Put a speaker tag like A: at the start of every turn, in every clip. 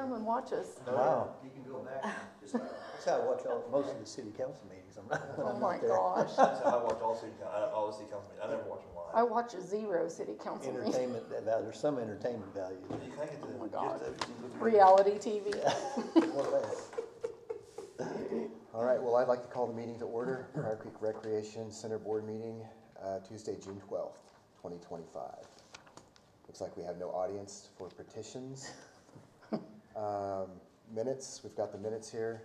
A: home and watch us.
B: Wow.
C: You can go back and just.
B: That's how I watch most of the city council meetings.
A: Oh my gosh.
D: That's how I watch all the city council meetings. I never watch them live.
A: I watch 0 city council meetings.
B: Entertainment value. There's some entertainment value.
D: You kind of get the
A: Oh my God.
D: gist of it.
A: Reality TV.
C: All right, well, I'd like to call the meeting to order. Pryor Creek Recreation Center Board meeting, Tuesday, June 12th, 2025. Looks like we have no audience for petitions. Minutes, we've got the minutes here.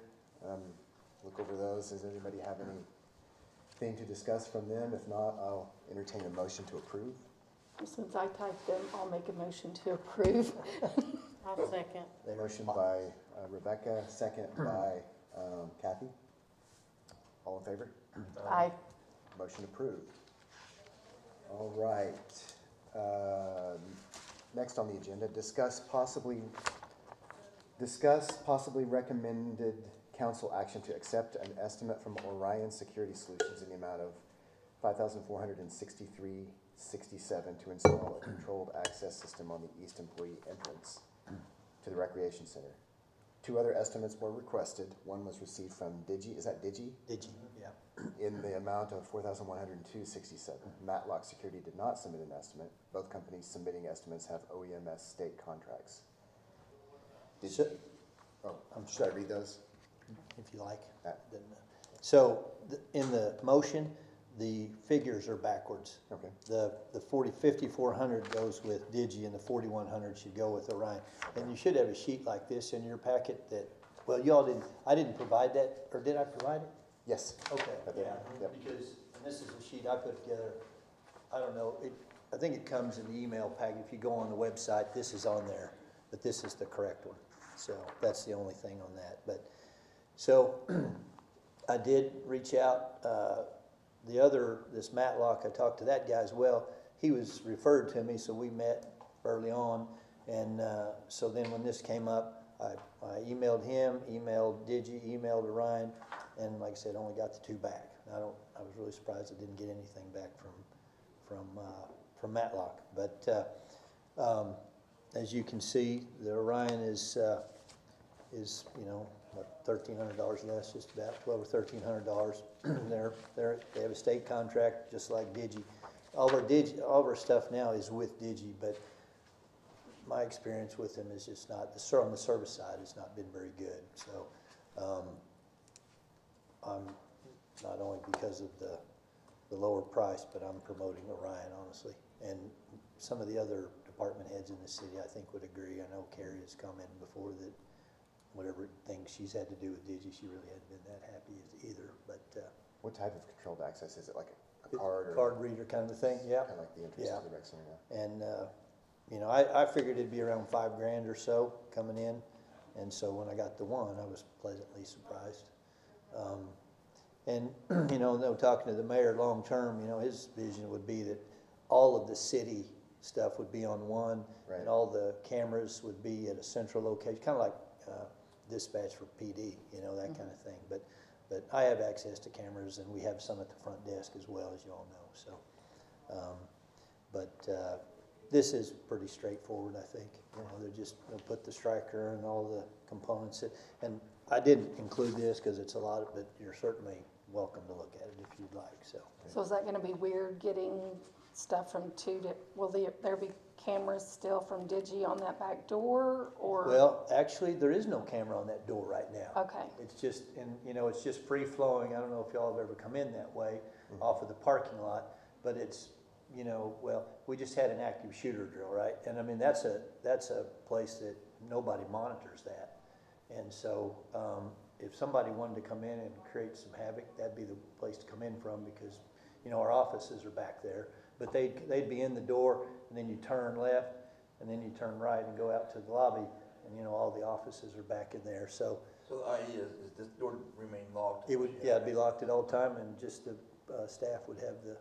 C: Look over those. Does anybody have anything to discuss from them? If not, I'll entertain a motion to approve.
A: Since I typed them, I'll make a motion to approve.
E: I'll second.
C: Motion by Rebecca, second by Kathy. All in favor?
A: Aye.
C: Motion approved. All right. Next on the agenda, discuss possibly recommended council action to accept an estimate from Orion Security Solutions in the amount of $5,463.67 to install a controlled access system on the east employee entrance to the recreation center. 2 other estimates were requested. One was received from Digi. Is that Digi?
B: Digi, yeah.
C: In the amount of $4,102.67. Matlock Security did not submit an estimate. Both companies submitting estimates have OEMS state contracts. Should I read those?
B: If you like. So in the motion, the figures are backwards.
C: Okay.
B: The 5,400 goes with Digi, and the 4,100 should go with Orion. And you should have a sheet like this in your packet that, well, you all didn't, I didn't provide that, or did I provide it?
C: Yes.
B: Okay,
C: Okay.
B: yeah,
C: Yep.
B: because, and this is a sheet I put together, I don't know, I think it comes in the email packet. If you go on the website, this is on there, but this is the correct one. So that's the only thing on that. But so I did reach out. This Matlock, I talked to that guy as well. He was referred to me, so we met early on. And so then when this came up, I emailed him, emailed Digi, emailed Orion, and like I said, only got the 2 back. I was really surprised I didn't get anything back from Matlock. But as you can see, the Orion is what, $1,300 less, just about $1,200 or $1,300. They have a state contract, just like Digi. All of our stuff now is with Digi, but my experience with them is just not, on the service side, it's not been very good. So I'm not only because of the lower price, but I'm promoting Orion, honestly. And some of the other department heads in the city, I think, would agree. I know Carrie has commented before that whatever things she's had to do with Digi, she really hadn't been that happy either. But
C: What type of controlled access is it? Like a card or
B: card reader kind of a thing? Yeah.
C: kind of like the entrance to the rec center? Yeah.
B: And I figured it'd be around $5,000 or so coming in, and so when I got the one, I was pleasantly surprised. And talking to the mayor long term, his vision would be that all of the city stuff would be on one,
C: right,
B: and all the cameras would be at a central location, kind of like dispatch for PD, that kind of thing. But I have access to cameras, and we have some at the front desk as well, as you all know. So, this is pretty straightforward, I think. They'll put the striker and all the components in. And I didn't include this because it's a lot, but you're certainly welcome to look at it if you'd like. So
A: is that going to be weird getting stuff from will there be cameras still from Digi on that back door, or?
B: Well, actually, there is no camera on that door right now.
A: Okay.
B: It's just, it's just free flowing. I don't know if y'all have ever come in that way off of the parking lot, but it's, we just had an active shooter drill, right? And I mean, that's a place that nobody monitors that. And so if somebody wanted to come in and create some havoc, that'd be the place to come in from, because, our offices are back there. But they'd be in the door, and then you turn left, and then you turn right and go out to the lobby, and all the offices are back in there. So
D: the idea is this door remain locked?
B: it would, it'd be locked at all time, and just the staff would have the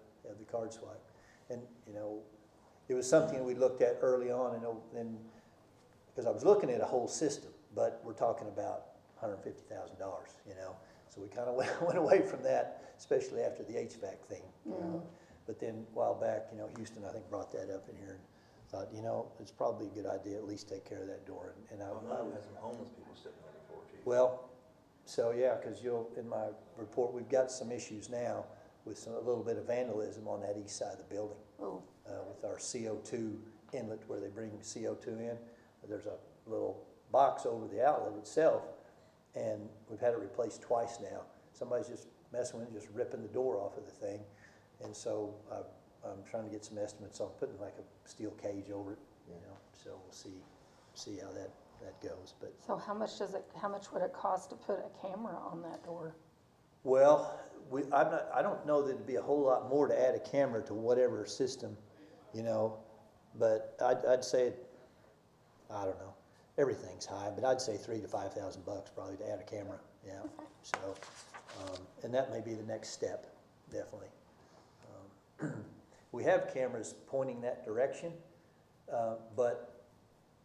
B: card swipe. And it was something we looked at early on, and because I was looking at a whole system, but we're talking about $150,000, So we kind of went away from that, especially after the HVAC thing. But then a while back, Houston, I think, brought that up in here. thought, you know, it's probably a good idea to at least take care of that door, and
D: I know we had some homeless people sitting there before, chief.
B: well, so yeah, because in my report, we've got some issues now with a little bit of vandalism on that east side of the building.
A: Oh,
B: With our CO2 inlet where they bring CO2 in. There's a little box over the outlet itself, and we've had it replaced twice now. Somebody's just messing with it, just ripping the door off of the thing. And so I'm trying to get some estimates on putting like a steel cage over it, you know, so we'll see how that goes. But
A: so how much would it cost to put a camera on that door?
B: well, I don't know that it'd be a whole lot more to add a camera to whatever system, you know, but I'd say, I don't know, everything's high, but I'd say $3,000 to $5,000 probably to add a camera, yeah. So, and that may be the next step, definitely. We have cameras pointing that direction, but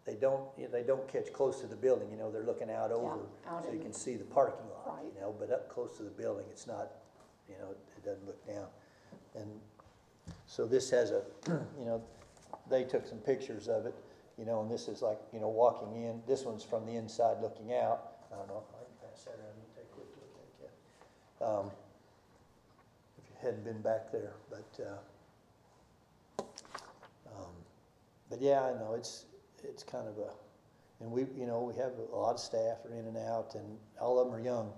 B: they don't catch close to the building, you know, they're looking out over,
A: out
B: so you
A: in-
B: can see the parking lot,
A: Right.
B: you know, but up close to the building, it's not, you know, it doesn't look down. And so this has a, you know, they took some pictures of it, you know, and this is like, you know, walking in. This one's from the inside looking out. I don't know if I can pass that around and take a quick look at it. If you hadn't been back there, but yeah, I know it's kind of and we, you know, we have a lot of staff are in and out, and all of them are young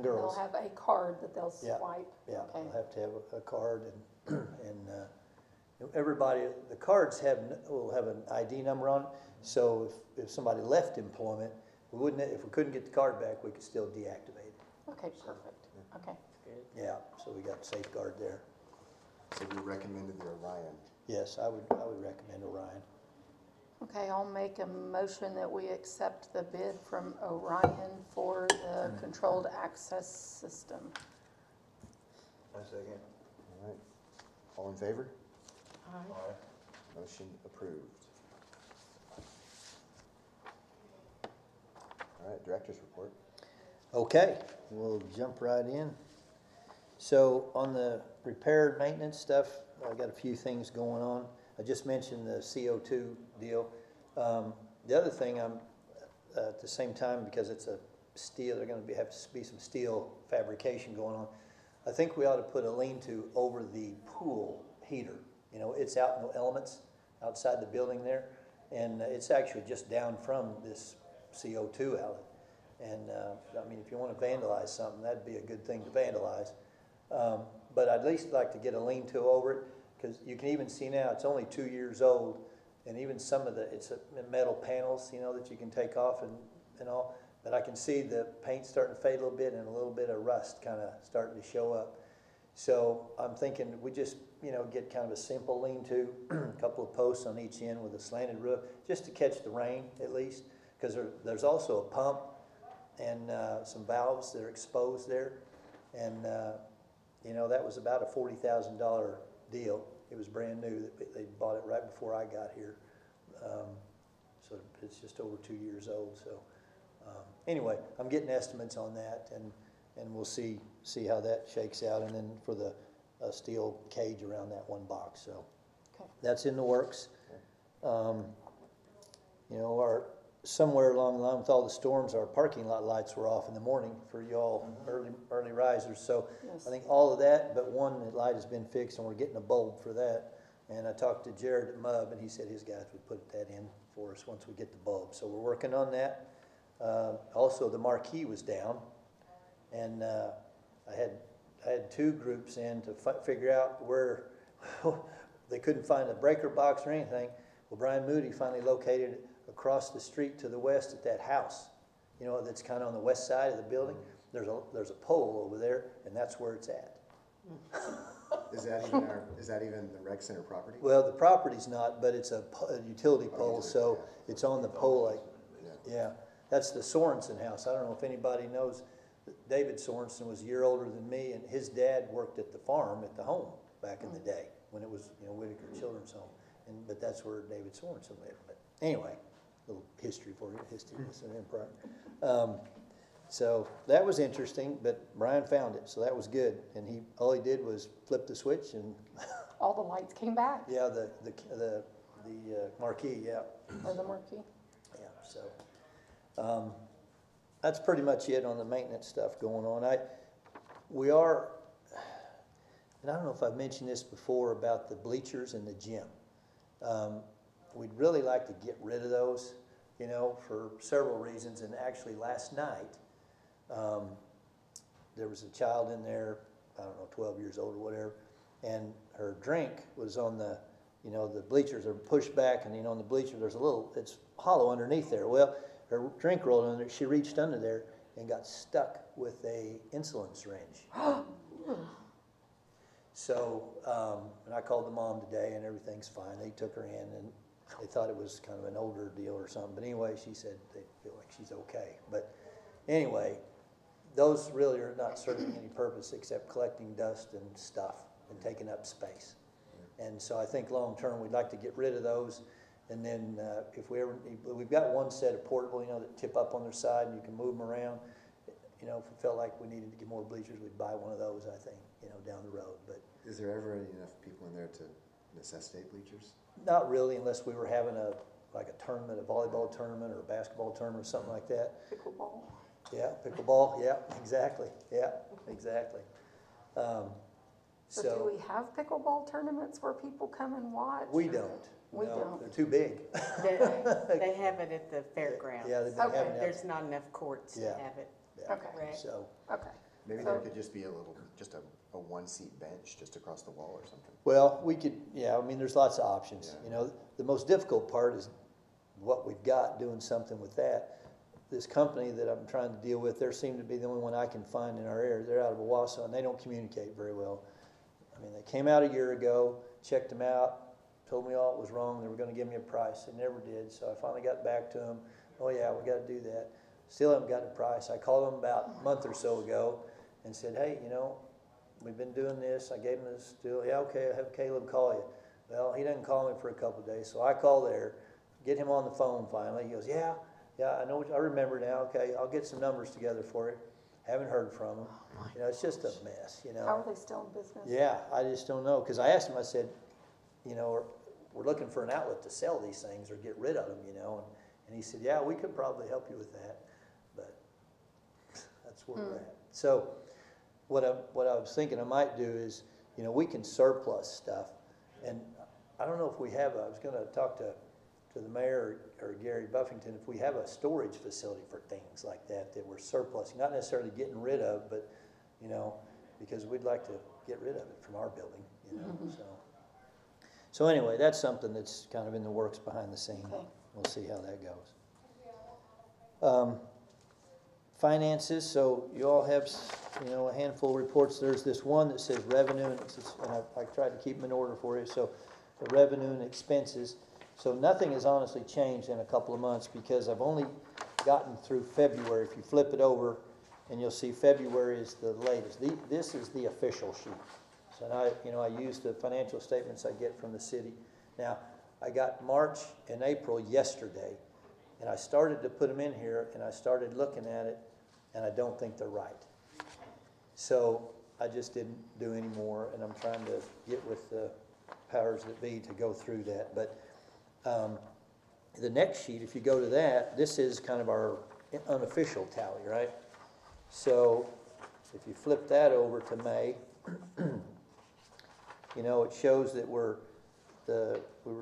B: girls.
A: They'll have a card that they'll
B: Yeah.
A: swipe?
B: Yeah,
A: Okay.
B: they'll have to have a card, and everybody, the cards will have an ID number on it, so if somebody left employment, if we couldn't get the card back, we could still deactivate it.
A: Okay, perfect, okay.
B: Yeah, so we got safeguard there.
C: So you recommended the Orion.
B: Yes, I would recommend Orion.
A: Okay, I'll make a motion that we accept the bid from Orion for the controlled access system.
D: I second.
C: All right. All in favor?
E: Aye.
D: Aye.
C: Motion approved. All right, director's report.
B: Okay, we'll jump right in. So on the repair and maintenance stuff, I got a few things going on. I just mentioned the CO2 deal. The other thing, I'm at the same time, because it's a steel, they're going to have to be some steel fabrication going on. I think we ought to put a lean-to over the pool heater. You know, it's out in the elements outside the building there, and it's actually just down from this CO2 outlet. And I mean, if you want to vandalize something, that'd be a good thing to vandalize. But I'd at least like to get a lean-to over it, because you can even see now it's only 2 years old, and even some of it's metal panels, you know, that you can take off and all. But I can see the paint starting to fade a little bit, and a little bit of rust kind of starting to show up. So I'm thinking we just, you know, get kind of a simple lean-to, a couple of posts on each end with a slanted roof, just to catch the rain at least, because there's also a pump and some valves that are exposed there. And, you know, that was about a $40,000 deal. It was brand new. They bought it right before I got here. So it's just over 2 years old. So anyway, I'm getting estimates on that, and we'll see how that shakes out. And then for the steel cage around that one box. So
A: Okay.
B: that's in the works. You know, somewhere along the line with all the storms, our parking lot lights were off in the morning for y'all early risers. So
A: Yes.
B: I think all of that, but one light has been fixed, and we're getting a bulb for that. And I talked to Jared at MUB, and he said his guys would put that in for us once we get the bulb. So we're working on that. Also, the marquee was down, and I had 2 groups in to figure out where they couldn't find a breaker box or anything. Well, Brian Moody finally located it across the street to the west at that house, you know, that's kind of on the west side of the building. There's a pole over there, and that's where it's at.
C: Is that even the rec center property?
B: Well, the property's not, but it's a utility pole, so
C: yeah.
B: it's on the pole. Like,
C: Yeah.
B: yeah, that's the Sorensen house. I don't know if anybody knows. David Sorensen was a year older than me, and his dad worked at the farm at the home back in the day when it was, you know, Whitaker Children's Home. But that's where David Sorensen lived. But anyway, a little history for you, history lesson in Pryor. So that was interesting, but Brian found it, so that was good. And all he did was flip the switch, and
A: All the lights came back.
B: yeah, the The marquee, yeah.
A: Or the marquee?
B: Yeah, so, that's pretty much it on the maintenance stuff going on. We are, and I don't know if I've mentioned this before about the bleachers in the gym. We'd really like to get rid of those, you know, for several reasons. And actually last night, there was a child in there, I don't know, 12 years old or whatever, and her drink was on the, you know, the bleachers are pushed back, and, you know, on the bleacher there's a little, it's hollow underneath there. Well, her drink rolled under, she reached under there and got stuck with a insulin syringe. So, and I called the mom today, and everything's fine. They took her in, and they thought it was kind of an older deal or something. But anyway, she said they feel like she's okay. But anyway, those really are not serving any purpose except collecting dust and stuff and taking up space. And so I think long term we'd like to get rid of those. And then if we ever, we've got one set of portable, you know, that tip up on their side and you can move them around. You know, if we felt like we needed to get more bleachers, we'd buy one of those, I think, you know, down the road. But
C: Is there ever enough people in there to necessitate bleachers?
B: not really, unless we were having like a tournament, a volleyball tournament or a basketball tournament or something like that.
A: Pickleball?
B: Yeah, pickleball, yeah, exactly, yeah, exactly.
A: So do we have pickleball tournaments where people come and watch?
B: We don't.
A: We
B: No,
A: don't.
B: they're too big.
E: They have it at the fairgrounds.
B: Yeah, they've been
A: Okay.
B: having
E: There's
B: that.
E: not enough courts to
B: Yeah.
E: have it.
B: Yeah.
A: Okay.
E: Right.
B: So,
A: Okay.
C: Maybe
A: So-
C: there could just be a little, just a one-seat bench just across the wall or something.
B: well, we could, yeah, I mean, there's lots of options.
C: Yeah.
B: You know, the most difficult part is what we've got, doing something with that. This company that I'm trying to deal with, they seem to be the only one I can find in our area. They're out of Owasso, and they don't communicate very well. I mean, they came out a year ago, checked them out, told me all it was wrong. They were going to give me a price. They never did. So I finally got back to them. Oh, yeah, we got to do that. Still haven't gotten a price. I called them about a month or so ago and said, hey, you know, we've been doing this. I gave them this deal. Yeah, okay, I'll have Caleb call you. Well, he doesn't call me for a couple of days. So I call there, get him on the phone finally. He goes, yeah, I know, I remember now. Okay, I'll get some numbers together for you. Haven't heard from him. You know, it's just a mess, you know.
A: How are they still in business?
B: Yeah, I just don't know. Because I asked him, I said, you know, we're looking for an outlet to sell these things or get rid of them, you know. And he said, yeah, we could probably help you with that. But that's where we're at. So what I was thinking I might do is, you know, we can surplus stuff. And I don't know if we have, I was going to talk to the mayor or Gary Buffington, if we have a storage facility for things like that we're surplusing, not necessarily getting rid of, but, you know, because we'd like to get rid of it from our building, you know. So anyway, that's something that's kind of in the works behind the scene.
A: Okay.
B: We'll see how that goes. Finances, so you all have, you know, a handful of reports. There's this one that says revenue, and I tried to keep them in order for you. So the revenue and expenses. So nothing has honestly changed in a couple of months because I've only gotten through February. If you flip it over, and you'll see February is the latest. This is the official sheet. So now, you know, I use the financial statements I get from the city. Now, I got March and April yesterday, and I started to put them in here, and I started looking at it, and I don't think they're right. So I just didn't do any more, and I'm trying to get with the powers that be to go through that. But the next sheet, if you go to that, this is kind of our unofficial tally, right? So if you flip that over to May, you know, it shows that we were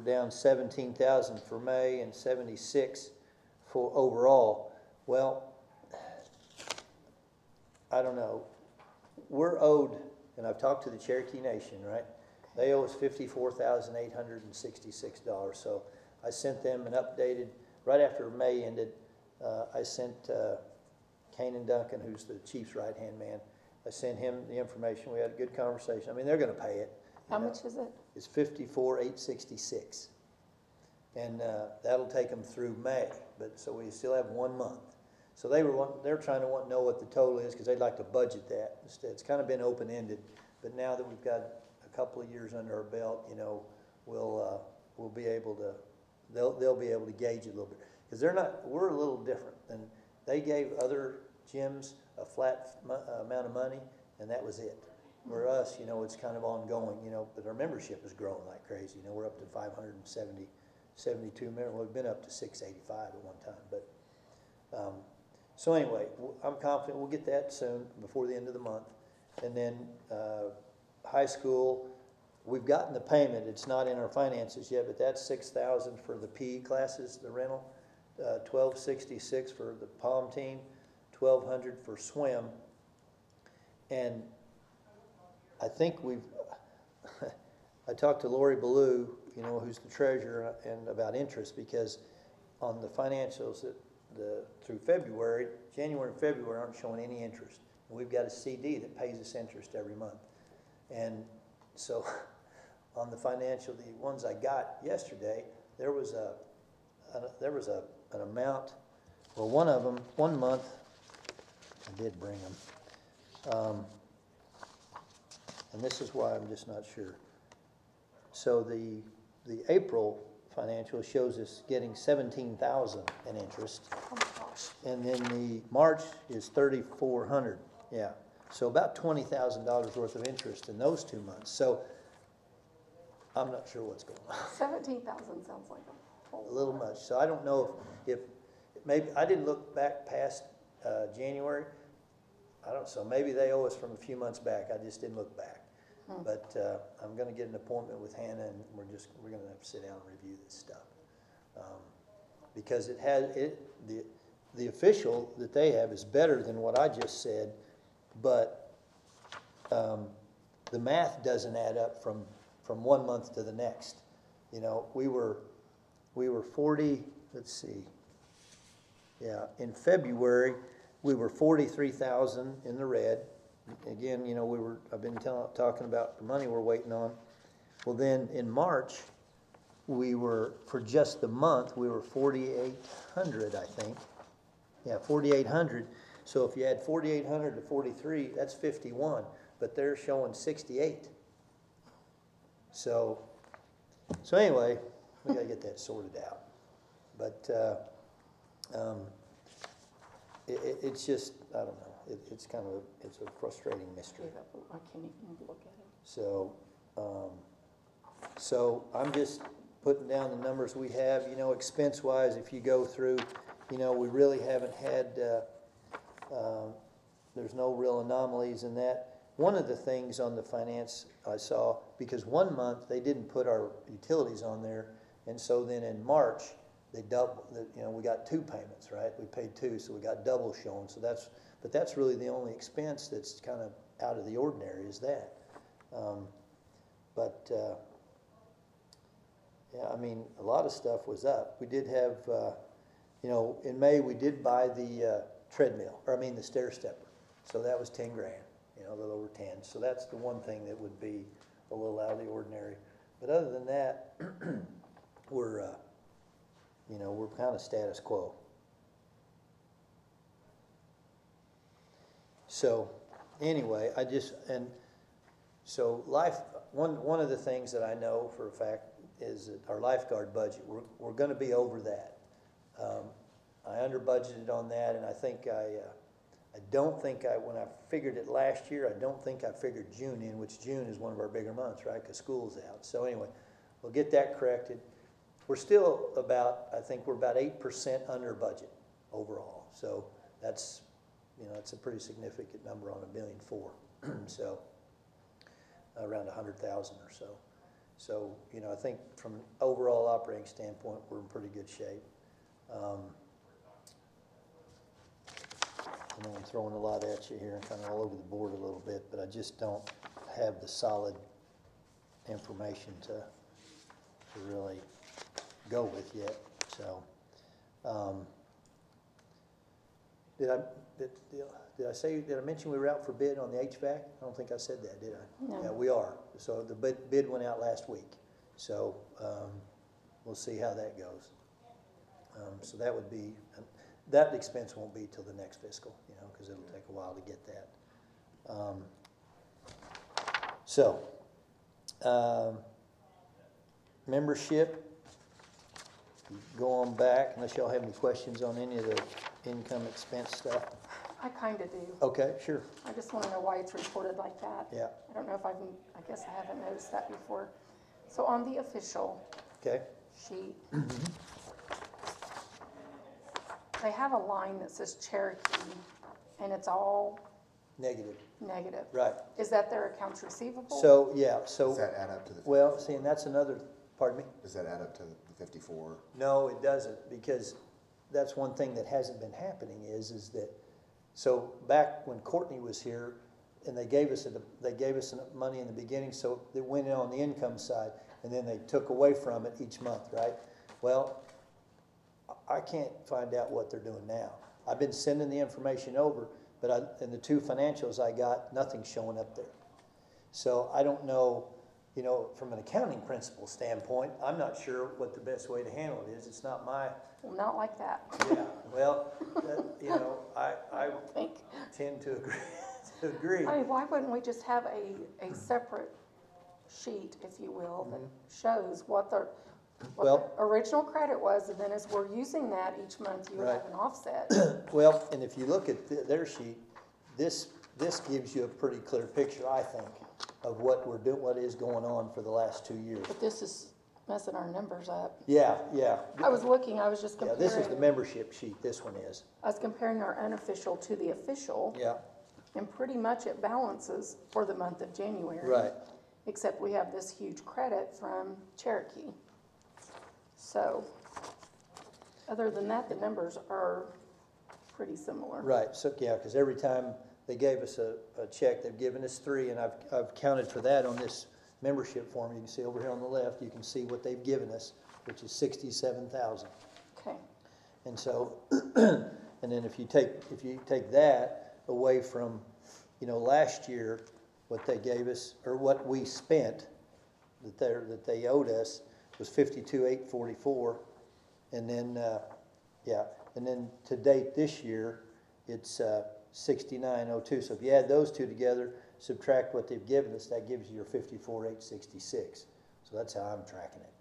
B: down 17,000 for May and 76 for overall. Well, I don't know. We're owed, and I've talked to the Cherokee Nation, right? They owe us $54,866. So I sent them an updated, right after May ended, I sent Kanan Duncan, who's the chief's right-hand man. I sent him the information. We had a good conversation. I mean, they're going to pay it.
A: How much is it?
B: It's $54,866, and that'll take them through May. But so we still have 1 month. So they're trying to know what the total is because they'd like to budget that instead. It's kind of been open-ended, but now that we've got a couple of years under our belt, you know, we'll be able to. They'll be able to gauge it a little bit because we're a little different than they gave other gyms a flat amount of money, and that was it. For us, you know, it's kind of ongoing, you know, but our membership is growing like crazy. You know, we're up to 570 72 million. Well, we've been up to 685 at one time, but, so anyway, I'm confident we'll get that soon, before the end of the month. And then, high school, we've gotten the payment, it's not in our finances yet, but that's 6,000 for the PE classes, the rental, 1,266 for the pom team, 1,200 for swim. And I think I talked to Lori Ballou, you know, who's the treasurer, and about interest, because on the financials through February, January and February aren't showing any interest. And we've got a CD that pays us interest every month. And so on the financial, the ones I got yesterday, there was an amount, well, one of them, 1 month, I did bring them. And this is why I'm just not sure. So the April financial shows us getting 17,000 in interest.
A: Oh my gosh.
B: And then the March is 3,400, yeah. So about $20,000 worth of interest in those 2 months. So I'm not sure what's going on.
A: 17,000 sounds like a whole
B: A little
A: lot.
B: much. So I don't know if maybe, I didn't look back past January. I don't, so maybe they owe us from a few months back. I just didn't look back. But I'm going to get an appointment with Hannah, and we're going to have to sit down and review this stuff. Because the official that they have is better than what I just said, but the math doesn't add up from 1 month to the next. You know, we were 40, let's see. Yeah, in February, we were 43,000 in the red. Again, you know, I've been talking about the money we're waiting on. Well, then in March, for just the month, we were 4,800, I think. Yeah, 4,800. So if you add 4,800 to 43, that's 51, but they're showing 68. So anyway, we got to get that sorted out. But it's just, I don't know. It's kind of it's a frustrating mystery.
A: I can't even look at it.
B: So I'm just putting down the numbers we have. You know, expense-wise, if you go through, you know, we really haven't had. There's no real anomalies in that. One of the things on the finance I saw, because 1 month they didn't put our utilities on there, and so then in March they you know, we got 2 payments, right? We paid 2, so we got double shown. So but that's really the only expense that's kind of out of the ordinary is that. Yeah, I mean, a lot of stuff was up. We did have, you know, in May we did buy the the stair stepper. So that was 10 grand, you know, a little over 10. So that's the one thing that would be a little out of the ordinary. But other than that, we're, you know, we're kind of status quo. So anyway, one of the things that I know for a fact is that our lifeguard budget, we're going to be over that. I under budgeted on that, and I think when I figured it last year, I don't think I figured June in, which June is one of our bigger months, right? Because school's out. So anyway, we'll get that corrected. We're still I think we're about 8% under budget overall. So that's, you know, it's a pretty significant number on $1.4 billion. So around 100,000 or so. So, you know, I think from an overall operating standpoint, we're in pretty good shape. I know I'm throwing a lot at you here and kind of all over the board a little bit, but I just don't have the solid information to really go with yet. So, did I mention we were out for bid on the HVAC? I don't think I said that, did I?
A: No.
B: Yeah, we are. So the bid went out last week. So we'll see how that goes. So that would be, that expense won't be till the next fiscal, you know, because it'll take a while to get that. Membership, go on back unless y'all have any questions on any of the income expense stuff.
A: I kind of do.
B: Okay, sure.
A: I just want to know why it's reported like that.
B: Yeah.
A: I don't know if I guess I haven't noticed that before. So on the official,
B: Okay.
A: sheet, they have a line that says Cherokee, and it's all
B: Negative,
A: negative.
B: right.
A: Is that their accounts receivable?
B: So, yeah,
C: Does
B: so,
C: that add up to the?
B: well, see, and that's another, pardon me?
C: Does that add up to the 54?
B: No, it doesn't, because that's one thing that hasn't been happening is that, so back when Courtney was here, and they gave us money in the beginning, so it went in on the income side, and then they took away from it each month, right? Well, I can't find out what they're doing now. I've been sending the information over, but in the two financials I got, nothing's showing up there. So I don't know, you know, from an accounting principle standpoint, I'm not sure what the best way to handle it is. It's not my,
A: Well, not like that.
B: yeah, well, you know, I
A: I think.
B: tend to agree.
A: I mean, why wouldn't we just have a separate sheet, if you will, that shows what the
B: Well-
A: original credit was, and then as we're using that each month, you would have
B: Right.
A: an offset.
B: Well, and if you look at their sheet, this gives you a pretty clear picture, I think, of what we're doing, what is going on for the last 2 years.
A: But this is messing our numbers up.
B: Yeah, yeah.
A: I was looking, I was just
B: Yeah,
A: comparing.
B: this is the membership sheet, this one is.
A: I was comparing our unofficial to the official,
B: Yeah,
A: and pretty much it balances for the month of January.
B: right.
A: Except we have this huge credit from Cherokee. So, other than that, the numbers are pretty similar.
B: Right, so, yeah, because every time they gave us a check, they've given us 3, and I've counted for that on this membership form. You can see over here on the left, you can see what they've given us, which is 67,000.
A: Okay,
B: And so, and then if you take that away from, you know, last year, what they gave us, or what we spent, that they owed us, was 52,844, and then, and then to date this year, it's 6902. So if you add those two together, subtract what they've given us, that gives you your 54,866. So that's how I'm tracking it.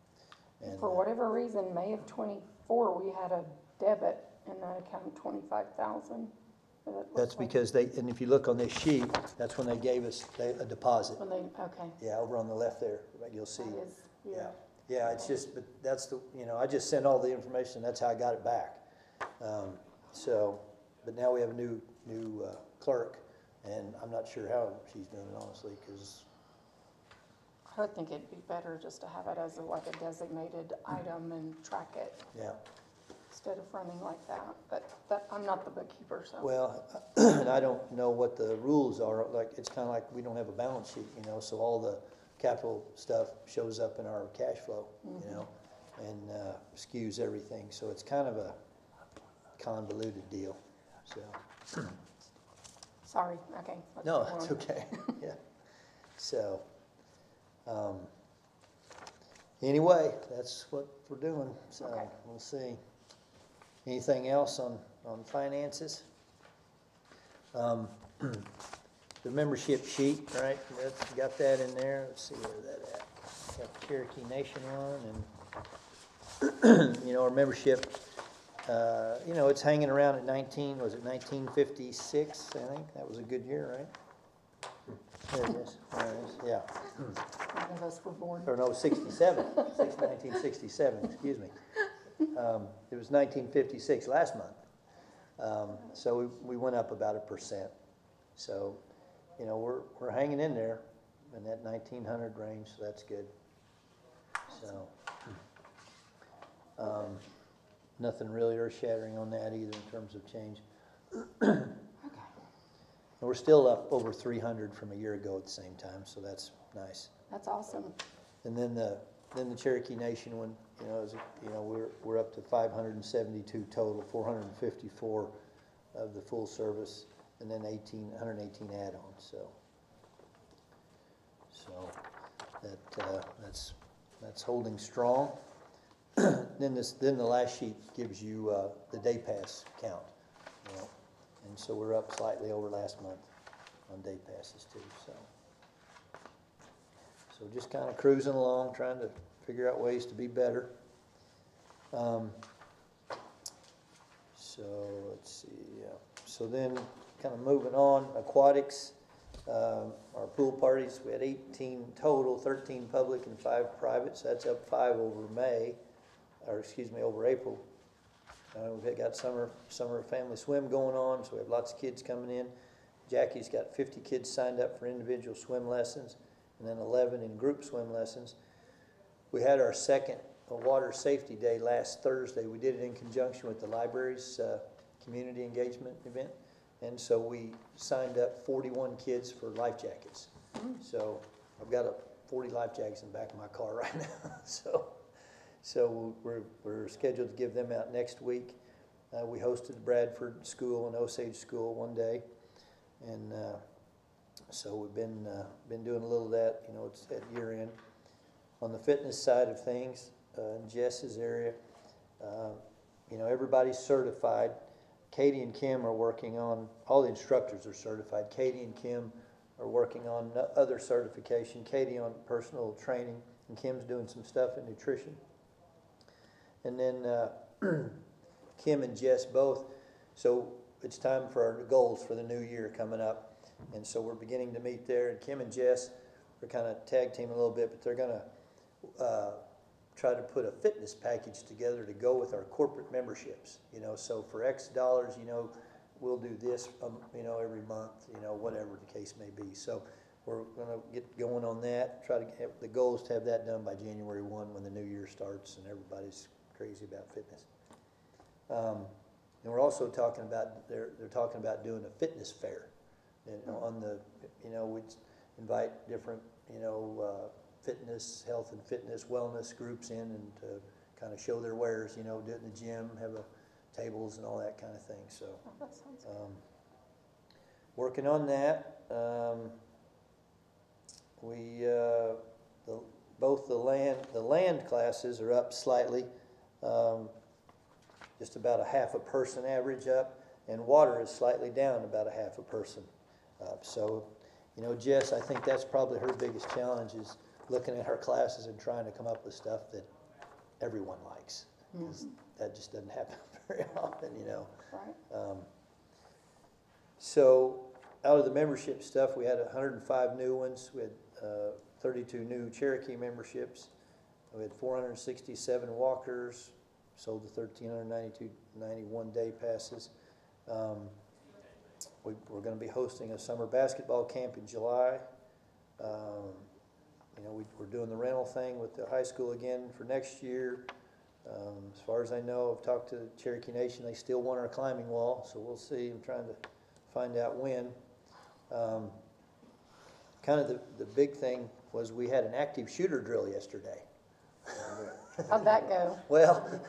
B: And
A: for whatever reason, May of '24, we had a debit in that account of 25,000.
B: that's because and if you look on this sheet, that's when they gave us a deposit.
A: When they, okay,
B: Yeah, over on the left there, you'll see.
A: that is,
B: Yeah,
A: yeah.
B: yeah, it's just, but that's the, you know, I just sent all the information, that's how I got it back. So, but now we have a new clerk, and I'm not sure how she's doing it, honestly, because,
A: I would think it'd be better just to have it as like a designated item and track it
B: yeah.
A: instead of running like that. But I'm not the bookkeeper, so.
B: Well, and I don't know what the rules are, like, it's kind of like we don't have a balance sheet, you know, so all the capital stuff shows up in our cash flow, you know, and skews everything, so it's kind of a convoluted deal, so.
A: Sorry, okay. let's
B: No,
A: move
B: that's
A: on.
B: okay, yeah. So, anyway, that's what we're doing, so
A: Okay.
B: we'll see. Anything else on finances? The membership sheet, right, that's, got that in there, let's see where that at. Got the Cherokee Nation one, and, you know, our membership, you know, it's hanging around at 1956, I think, that was a good year, right? There it is, there it is, yeah.
A: None of us were born.
B: Or no, 1967, excuse me. It was 1956 last month. So we went up about 1%. So, you know, we're hanging in there in that 1900 range, so that's good. So, nothing really earth-shattering on that either in terms of change.
A: Okay.
B: And we're still up over 300 from a year ago at the same time, so that's nice.
A: That's awesome.
B: And then the Cherokee Nation one, you know, we're up to 572 total, 454 of the full service, and then 118 add-ons. So that's holding strong. Then the last sheet gives you the day pass count, you know, and so we're up slightly over last month on day passes too. So just kind of cruising along, trying to figure out ways to be better. So let's see, yeah. So then kind of moving on, aquatics, our pool parties, we had 18 total, 13 public and 5 private, so that's up 5 over May. over April. We've got summer family swim going on, so we have lots of kids coming in. Jackie's got 50 kids signed up for individual swim lessons, and then 11 in group swim lessons. We had our second water safety day last Thursday. We did it in conjunction with the library's community engagement event, and so we signed up 41 kids for life jackets. So I've got 40 life jackets in the back of my car right now. So we're scheduled to give them out next week. We hosted Bradford School and Osage School one day, and so we've been doing a little of that. You know, it's at year end. On the fitness side of things, in Jess's area, you know, everybody's certified. Katie and Kim are working on, all the instructors are certified. Katie and Kim are working on other certification. Katie on personal training, and Kim's doing some stuff in nutrition. And then Kim and Jess both. So it's time for our goals for the new year coming up. And so we're beginning to meet there. And Kim and Jess are kind of tag team a little bit, but they're going to try to put a fitness package together to go with our corporate memberships. You know, so for X dollars, you know, we'll do this, you know, every month, you know, whatever the case may be. So we're going to get going on that. Try to have the goal is to have that done by January 1 when the new year starts and everybody's crazy about fitness. And we're also talking about, they're talking about doing a fitness fair. And on the, you know, we invite different, you know, fitness, health and fitness, wellness groups in and to kind of show their wares, you know, do it in the gym, have tables and all that kind of thing. So
A: That sounds good.
B: working on that. Both the land classes are up slightly. Just about a half a person average up, and water is slightly down about a half a person up. So, you know, Jess, I think that's probably her biggest challenge is looking at her classes and trying to come up with stuff that everyone likes, because that just doesn't happen very often, you know.
A: Right.
B: So out of the membership stuff, we had 105 new ones. We had 32 new Cherokee memberships. We had 467 walkers, sold the 1,391 day passes. We're going to be hosting a summer basketball camp in July. You know, we're doing the rental thing with the high school again for next year. As far as I know, I've talked to the Cherokee Nation. They still want our climbing wall, so we'll see. I'm trying to find out when. Kind of the big thing was we had an active shooter drill yesterday.
A: How'd that go?
B: Well,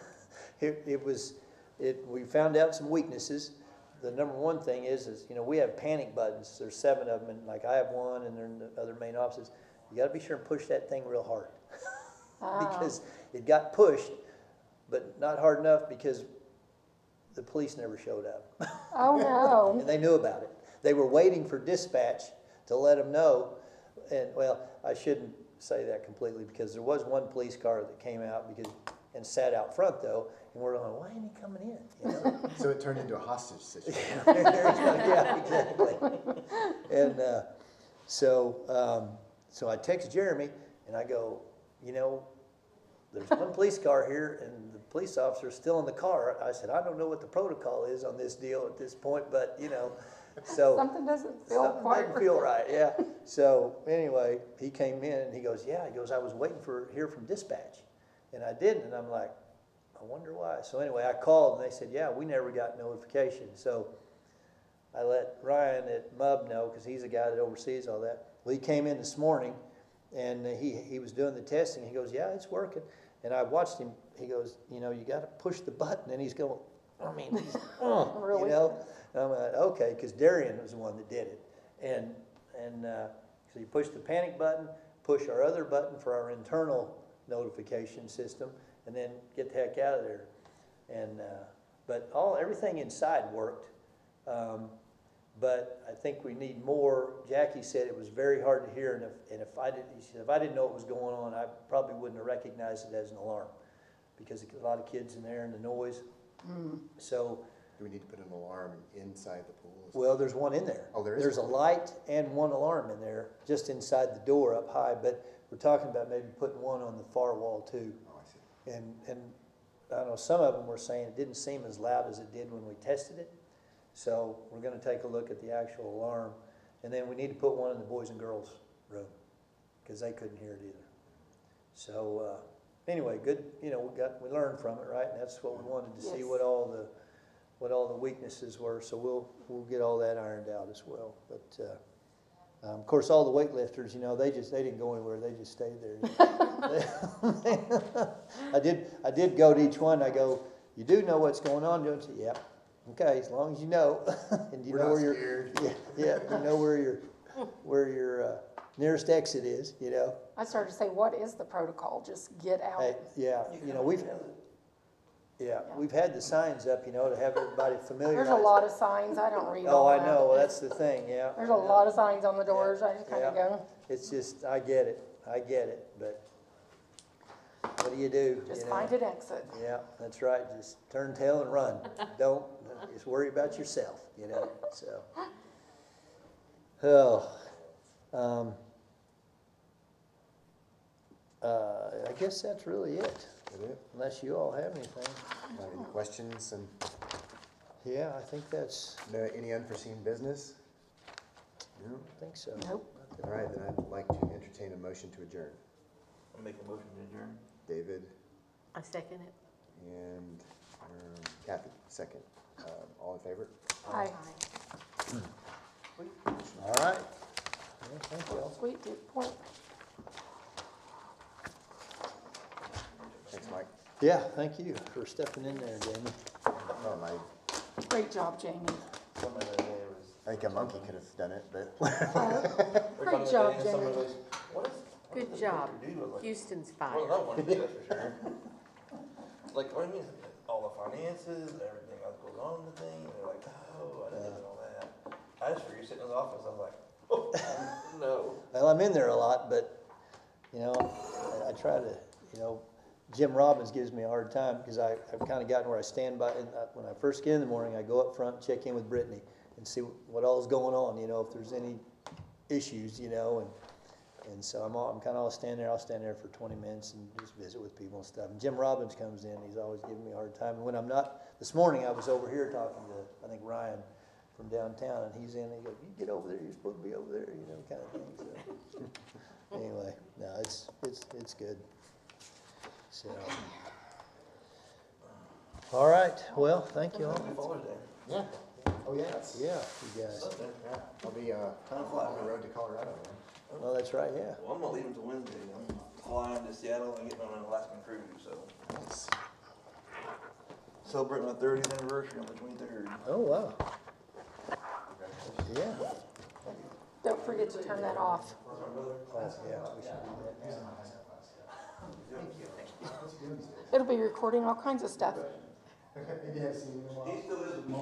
B: we found out some weaknesses. The number one thing is you know, we have panic buttons. There's 7 of them, and like I have one, and they're in the other main offices. You got to be sure and push that thing real hard because it got pushed, but not hard enough because the police never showed up.
A: Oh no.
B: And they knew about it. They were waiting for dispatch to let them know. And well, I shouldn't say that completely because there was one police car that came out and sat out front though, and we're going, why ain't he coming in? You know?
C: So it turned into a hostage situation.
B: Yeah, exactly. And so I text Jeremy and I go, you know, there's one police car here and the police officer's still in the car. I said, I don't know what the protocol is on this deal at this point, but you know, so
A: Something doesn't feel quite
B: doesn't feel right, yeah. So anyway, he came in and he goes, I was waiting to hear from dispatch. And I didn't, and I'm like, I wonder why. So anyway, I called and they said, yeah, we never got notification. So I let Ryan at MUB know because he's the guy that oversees all that. Well, he came in this morning and he was doing the testing. He goes, yeah, it's working. And I watched him. He goes, you know, you got to push the button. And he's going, I mean,
A: Really?
B: you know. And I'm like, okay, because Darian was the one that did it. And so you push the panic button, push our other button for our internal notification system, and then get the heck out of there. And but everything inside worked. But I think we need more. Jackie said it was very hard to hear, and if I didn't know what was going on, I probably wouldn't have recognized it as an alarm, because there's a lot of kids in there and the noise. So,
C: Do we need to put an alarm inside the pool?
B: well, there's one in there.
C: Oh, there is
B: There's
C: one.
B: a light and one alarm in there, just inside the door up high. But we're talking about maybe putting one on the far wall too.
C: Oh, I see.
B: And I don't know, some of them were saying it didn't seem as loud as it did when we tested it. So we're gonna take a look at the actual alarm, and then we need to put one in the boys and girls room, because they couldn't hear it either. So, anyway, good, you know, we learned from it, right? And that's what we wanted to see,
A: Yes.
B: what all the weaknesses were, so we'll get all that ironed out as well. But, of course, all the weightlifters, you know, they didn't go anywhere, they just stayed there. I did go to each one, I go, you do know what's going on, don't you? Yep. Okay, as long as you know, and you know where your, yeah, you know where your nearest exit is, you know.
A: I started to say, what is the protocol? Just get out.
B: Hey, yeah, you know, we've had the signs up, you know, to have everybody familiarized.
A: There's a lot of signs, I don't read
B: Oh,
A: all
B: I
A: that.
B: know, well, that's the thing, yeah.
A: There's a lot of signs on the doors, I just kinda
B: Yeah.
A: go,
B: It's just, I get it, but what do you do?
A: just
B: you know?
A: find an exit.
B: Yeah, that's right, just turn tail and run. Don't, just worry about yourself, you know, so. I guess that's really it,
C: Is that it?
B: unless you all have anything.
C: Any questions and
B: Yeah, I think that's,
C: any unforeseen business? No?
B: I think so.
A: Nope.
C: All right, then I'd like to entertain a motion to adjourn.
D: I'll make a motion to adjourn.
C: David
E: I second it.
C: and Kathy, second. All in favor?
A: Hi,
B: All right. Yeah, thank you all.
A: sweet, good point.
C: Thanks, Mike.
B: Yeah, thank you for stepping in there, Jamie.
C: Oh, my,
A: Great job, Jamie.
D: Some of the day was.
C: I think a monkey could have done it, but
A: Great job, Jamie.
D: What is?
E: Good job. Houston's
D: Well,
E: fired.
D: that one, that's for sure. Like, what do you mean, all the finances, everything else goes on in the thing, and they're like, oh, I didn't know that. I just figured sitting in the office, I was like, oh, no.
B: Well, I'm in there a lot, but, you know, I try to, you know, Jim Robbins gives me a hard time because I've kind of gotten where I stand by, and when I first get in the morning, I go up front, check in with Brittany and see what all's going on, you know, if there's any issues, you know, and so I'm kind of standing there. I'll stand there for 20 minutes and just visit with people and stuff. And Jim Robbins comes in. He's always giving me a hard time. And when I'm not, this morning I was over here talking to, I think, Ryan from downtown, and he's in. And he goes, "You get over there. You're supposed to be over there," you know, kind of thing. So anyway, no, it's good. So, all right. Well, thank you all.
D: Father's Day.
C: yeah. Oh, yeah.
B: Yeah, you guys.
D: Sunday.
C: Yeah, I'll be on the road to Colorado, man.
B: Well, that's right. Yeah.
D: Well, I'm not leaving until Wednesday. I'm flying to Seattle and getting on an Alaskan cruise, so.
C: Nice.
D: Celebrating my 30th anniversary on the 23rd.
B: Oh wow. Yeah.
A: Don't forget to turn that off.
B: Oh yeah. We should do that.
A: It'll be recording all kinds of stuff.
D: He still is with me.